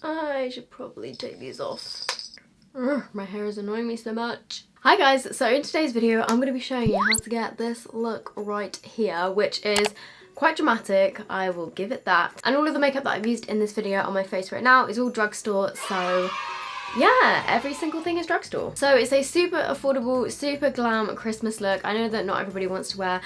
I should probably take these off. Ugh, my hair is annoying me so much. Hi guys, so in today's video I'm going to be showing you how to get this look right here, which is quite dramatic, I will give it that. And all of the makeup that I've used in this video on my face right now is all drugstore, so yeah, every single thing is drugstore. So it's a super affordable, super glam Christmas look. I know that not everybody wants to wear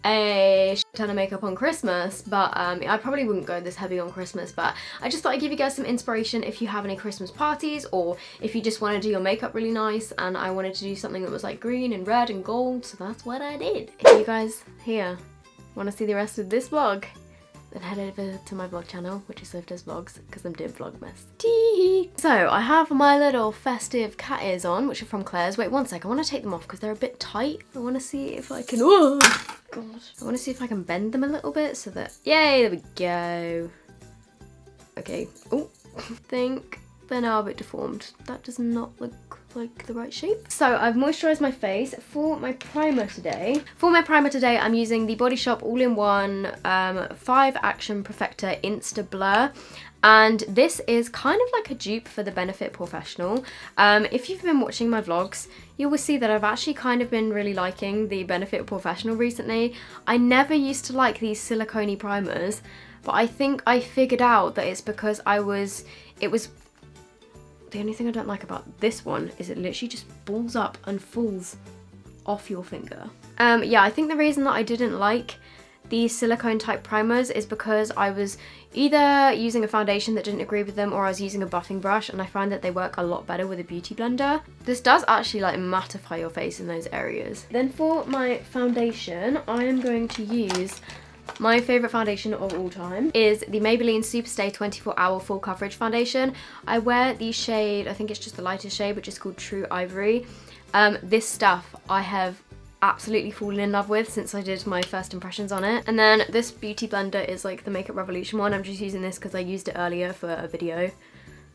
a ton of makeup on Christmas, but I probably wouldn't go this heavy on Christmas, but I just thought I'd give you guys some inspiration if you have any Christmas parties, or if you just want to do your makeup really nice. And I wanted to do something that was like green and red and gold, so that's what I did. If you guys here want to see the rest of this vlog, then head over to my vlog channel, which is Sophdoes Vlogs, because I'm doing Vlogmas. So I have my little festive cat ears on, which are from Claire's. Wait one sec, I want to take them off because they're a bit tight. I want to see if I can, oh god, I want to see if I can bend them a little bit so that, yay, there we go. Okay, oh, I think they're now a bit deformed. That does not look like the right shape. So I've moisturised my face. For my primer today, I'm using the Body Shop All-in-One 5 Action Perfector Insta Blur. And this is kind of like a dupe for the Benefit Professional. If you've been watching my vlogs, you will see that I've actually kind of been really liking the Benefit Professional recently. I never used to like these silicone-y primers, but I think I figured out that it's because the only thing I don't like about this one is it literally just balls up and falls off your finger. Yeah, I think the reason that I didn't like these silicone type primers is because I was either using a foundation that didn't agree with them, or I was using a buffing brush, and I find that they work a lot better with a beauty blender. This does actually like mattify your face in those areas. Then for my foundation, I am going to use my favourite foundation of all time is the Maybelline Superstay 24 Hour Full Coverage Foundation. I wear the shade, I think it's just the lightest shade, which is called True Ivory. This stuff I have absolutely fallen in love with since I did my first impressions on it. And then this beauty blender is like the Makeup Revolution one. I'm just using this because I used it earlier for a video.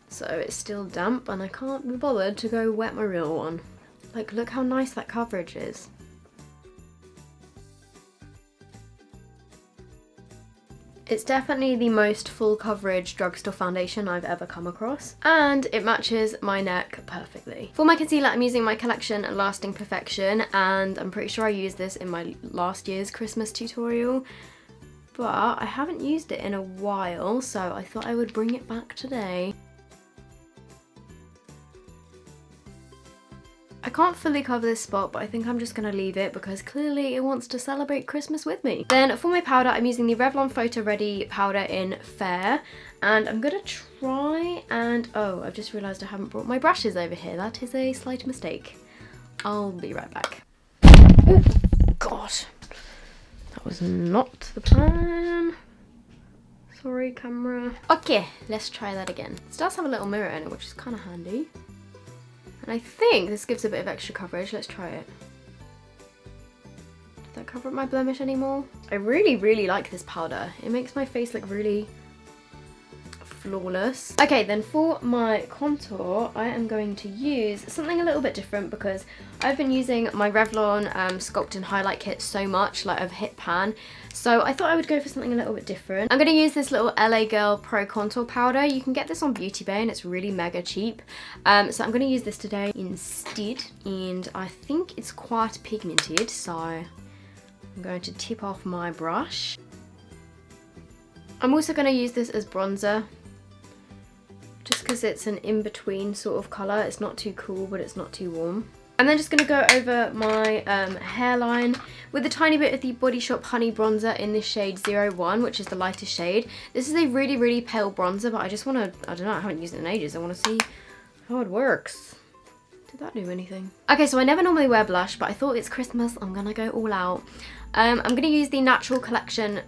So it's still damp and I can't be bothered to go wet my real one. Like, look how nice that coverage is. It's definitely the most full coverage drugstore foundation I've ever come across, and it matches my neck perfectly. For my concealer, I'm using my collection Lasting Perfection, and I'm pretty sure I used this in my last year's Christmas tutorial, but I haven't used it in a while, so I thought I would bring it back today. I can't fully cover this spot, but I think I'm just going to leave it because clearly it wants to celebrate Christmas with me. Then for my powder, I'm using the Revlon Photo Ready powder in Fair, and I'm going to try and, oh, I've just realised I haven't brought my brushes over here. That is a slight mistake. I'll be right back. Oh, God. That was not the plan. Sorry, camera. Okay, let's try that again. It does have a little mirror in it, which is kind of handy. And I think this gives a bit of extra coverage. Let's try it. Did that cover up my blemish anymore? I really, really like this powder. It makes my face look really flawless. Okay, then for my contour, I am going to use something a little bit different because I've been using my Revlon Sculpt and Highlight Kit so much, like I've hit pan. So I thought I would go for something a little bit different. I'm going to use this little LA Girl Pro Contour Powder. You can get this on Beauty Bay and it's really mega cheap. So I'm going to use this today instead, and I think it's quite pigmented, so I'm going to tip off my brush. I'm also going to use this as bronzer, just because it's an in-between sort of colour. It's not too cool, but it's not too warm. I'm then just going to go over my hairline with a tiny bit of the Body Shop Honey Bronzer in this shade 01, which is the lightest shade. This is a really, really pale bronzer, but I just want to, I don't know, I haven't used it in ages. I want to see how it works. Did that do anything? Okay, so I never normally wear blush, but I thought it's Christmas, I'm going to go all out. I'm going to use the Natural Collection.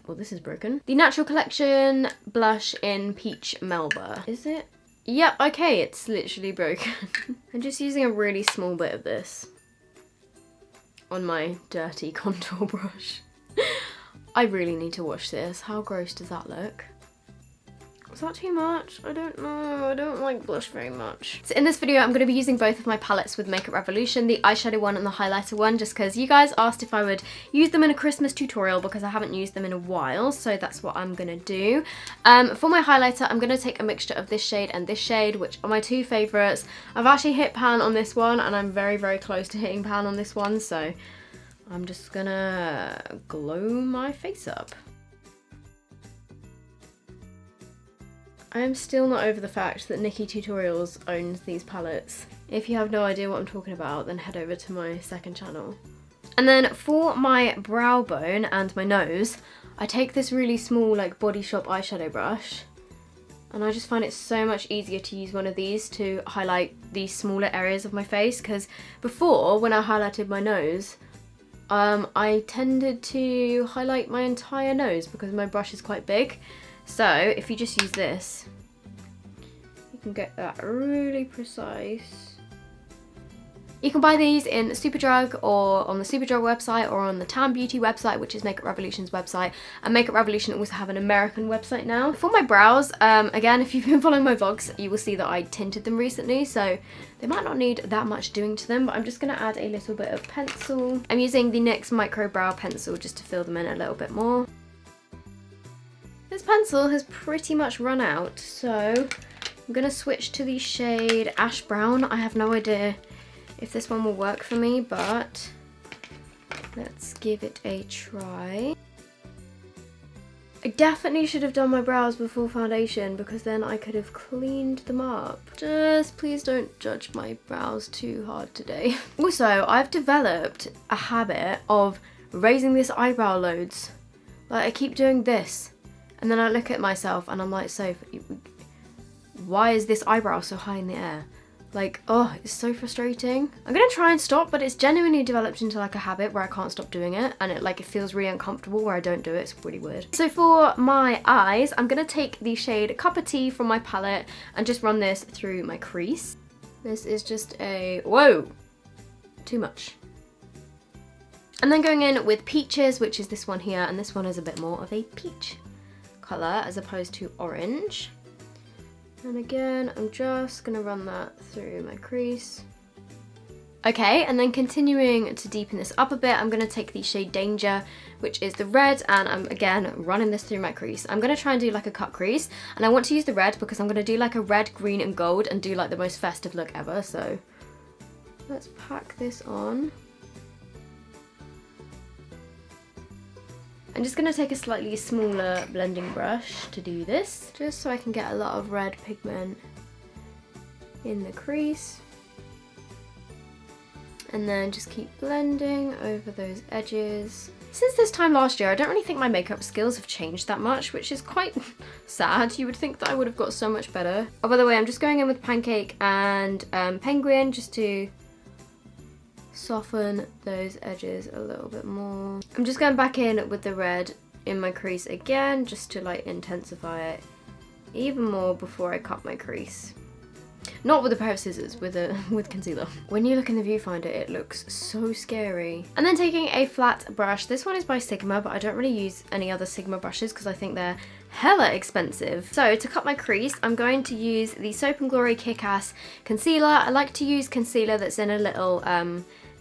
Well, this is broken. The Natural Collection blush in Peach Melba. Is it? Yep, okay, it's literally broken. I'm just using a really small bit of this on my dirty contour brush. I really need to wash this. How gross does that look? Is that too much? I don't know. I don't like blush very much. So in this video, I'm going to be using both of my palettes with Makeup Revolution, the eyeshadow one and the highlighter one, just because you guys asked if I would use them in a Christmas tutorial because I haven't used them in a while, so that's what I'm going to do. For my highlighter, I'm going to take a mixture of this shade and this shade, which are my two favourites. I've actually hit pan on this one, and I'm very, very close to hitting pan on this one, so I'm just going to glow my face up. I am still not over the fact that Nikki Tutorials owns these palettes. If you have no idea what I'm talking about, then head over to my second channel. And then for my brow bone and my nose, I take this really small like Body Shop eyeshadow brush, and I just find it so much easier to use one of these to highlight these smaller areas of my face, because before, when I highlighted my nose, I tended to highlight my entire nose because my brush is quite big. So if you just use this, you can get that really precise. You can buy these in Superdrug or on the Superdrug website or on the Tan Beauty website, which is Makeup Revolution's website. And Makeup Revolution also have an American website now. For my brows, again, if you've been following my vlogs, you will see that I tinted them recently, so they might not need that much doing to them, but I'm just going to add a little bit of pencil. I'm using the NYX Micro Brow Pencil just to fill them in a little bit more. This pencil has pretty much run out, so I'm going to switch to the shade Ash Brown. I have no idea if this one will work for me, but let's give it a try. I definitely should have done my brows before foundation, because then I could have cleaned them up. Just please don't judge my brows too hard today. Also, I've developed a habit of raising this eyebrow loads. Like, I keep doing this. And then I look at myself and I'm like, Soph, why is this eyebrow so high in the air? Like, oh, it's so frustrating. I'm gonna try and stop, but it's genuinely developed into like a habit where I can't stop doing it, and it feels really uncomfortable where I don't do it. It's really weird. So for my eyes, I'm gonna take the shade Cup of Tea from my palette and just run this through my crease. This is just a, whoa, too much. And then going in with Peaches, which is this one here, and this one is a bit more of a peach colour as opposed to orange. And again, I'm just gonna run that through my crease. Okay, and then continuing to deepen this up a bit, I'm gonna take the shade Danger, which is the red, and I'm again running this through my crease. I'm gonna try and do like a cut crease, and I want to use the red because I'm gonna do like a red, green, and gold and do like the most festive look ever. So let's pack this on. I'm just going to take a slightly smaller blending brush to do this, just so I can get a lot of red pigment in the crease. And then just keep blending over those edges. Since this time last year, I don't really think my makeup skills have changed that much, which is quite sad. You would think that I would have got so much better. Oh, by the way, I'm just going in with Pancake and Penguin just to soften those edges a little bit more. I'm just going back in with the red in my crease again, just to like intensify it even more before I cut my crease. Not with a pair of scissors, with concealer. When you look in the viewfinder, it looks so scary. And then taking a flat brush. This one is by Sigma, but I don't really use any other Sigma brushes because I think they're hella expensive. So to cut my crease, I'm going to use the Soap & Glory Kick-Ass Concealer. I like to use concealer that's in a little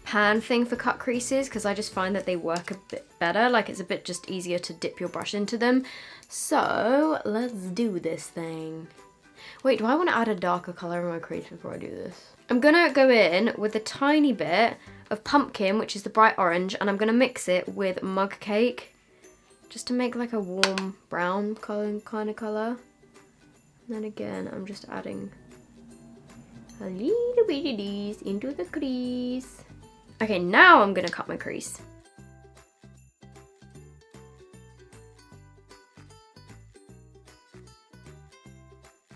pan thing for cut creases because I just find that they work a bit better. Like, it's a bit just easier to dip your brush into them. So let's do this thing. Wait, do I want to add a darker colour in my crease before I do this? I'm gonna go in with a tiny bit of Pumpkin, which is the bright orange, and I'm gonna mix it with Mug Cake just to make like a warm brown kind of colour. And then again, I'm just adding a little bit of these into the crease. Okay, now I'm gonna cut my crease.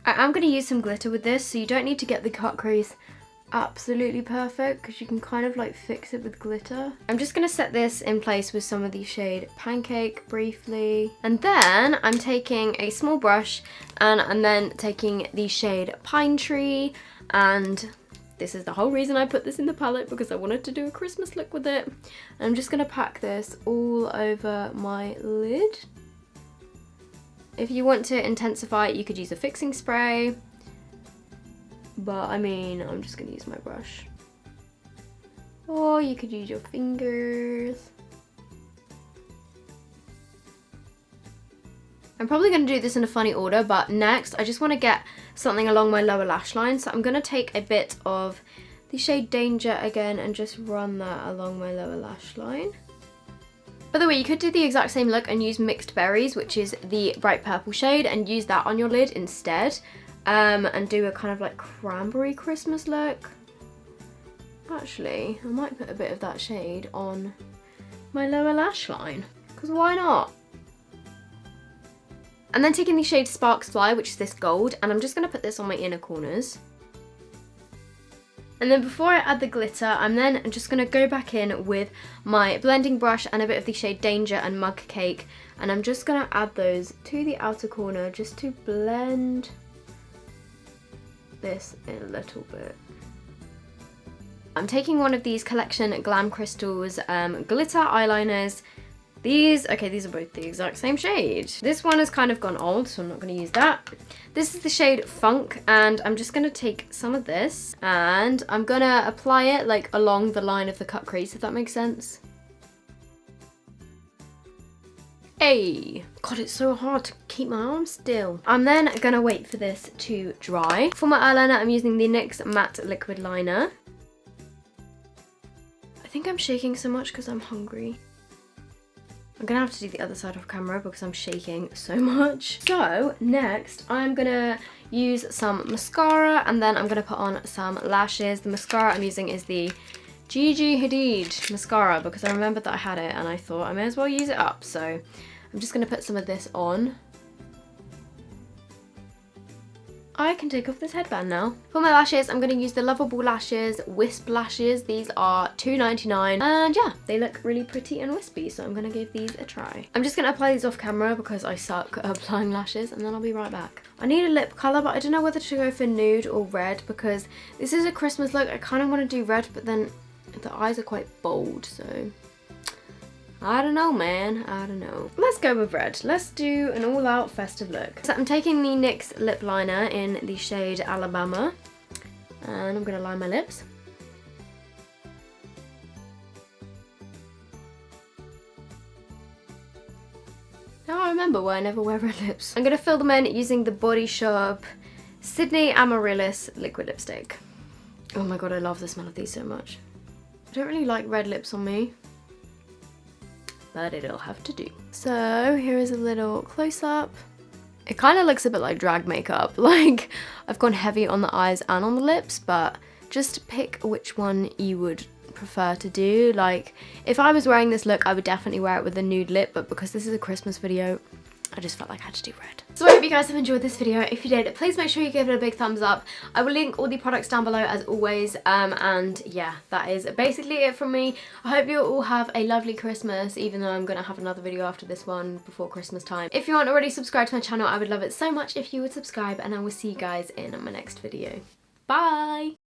I'm going to use some glitter with this, so you don't need to get the cut crease absolutely perfect because you can kind of like fix it with glitter. I'm just going to set this in place with some of the shade Pancake briefly. And then I'm taking a small brush and then taking the shade Pine Tree, and this is the whole reason I put this in the palette, because I wanted to do a Christmas look with it. And I'm just going to pack this all over my lid If you want to intensify it, you could use a fixing spray. But I mean, I'm just gonna use my brush. Or you could use your fingers. I'm probably going to do this in a funny order, but next I just want to get something along my lower lash line. So I'm going to take a bit of the shade Danger again and just run that along my lower lash line. By the way, you could do the exact same look and use Mixed Berries, which is the bright purple shade, and use that on your lid instead. And do a kind of like cranberry Christmas look. Actually, I might put a bit of that shade on my lower lash line, because why not? And then taking the shade Sparks Fly, which is this gold, and I'm just going to put this on my inner corners. And then before I add the glitter, I'm then just going to go back in with my blending brush and a bit of the shade Danger and Mug Cake, and I'm just going to add those to the outer corner just to blend this in a little bit. I'm taking one of these Collection Glam Crystals glitter eyeliners. These are both the exact same shade. This one has kind of gone old, so I'm not going to use that. This is the shade Funk, and I'm just going to take some of this and I'm going to apply it like along the line of the cut crease, if that makes sense. Hey! God, it's so hard to keep my arm still. I'm then going to wait for this to dry. For my eyeliner, I'm using the NYX Matte Liquid Liner. I think I'm shaking so much because I'm hungry. I'm gonna have to do the other side off camera because I'm shaking so much. So next I'm gonna use some mascara, and then I'm gonna put on some lashes. The mascara I'm using is the Gigi Hadid mascara because I remembered that I had it and I thought I may as well use it up. So I'm just gonna put some of this on. I can take off this headband now. For my lashes, I'm going to use the Lovable Lashes Wisp Lashes. These are $2.99, and yeah, they look really pretty and wispy, so I'm going to give these a try. I'm just going to apply these off camera because I suck at applying lashes, and then I'll be right back. I need a lip colour, but I don't know whether to go for nude or red because this is a Christmas look. I kind of want to do red, but then the eyes are quite bold, so I don't know, man. I don't know. Let's go with red. Let's do an all-out festive look. So I'm taking the NYX lip liner in the shade Alabama, and I'm going to line my lips. Now I remember why I never wear red lips. I'm going to fill them in using the Body Shop Sydney Amaryllis liquid lipstick. Oh my god, I love the smell of these so much. I don't really like red lips on me, but it'll have to do. So here is a little close-up. It kind of looks a bit like drag makeup. Like, I've gone heavy on the eyes and on the lips, but just pick which one you would prefer to do. Like, if I was wearing this look, I would definitely wear it with a nude lip, but because this is a Christmas video, I just felt like I had to do red. So I hope you guys have enjoyed this video. If you did, please make sure you give it a big thumbs up. I will link all the products down below as always, and yeah, that is basically it from me. I hope you all have a lovely Christmas, even though I'm going to have another video after this one before Christmas time. If you aren't already subscribed to my channel, I would love it so much if you would subscribe, and I will see you guys in my next video. Bye!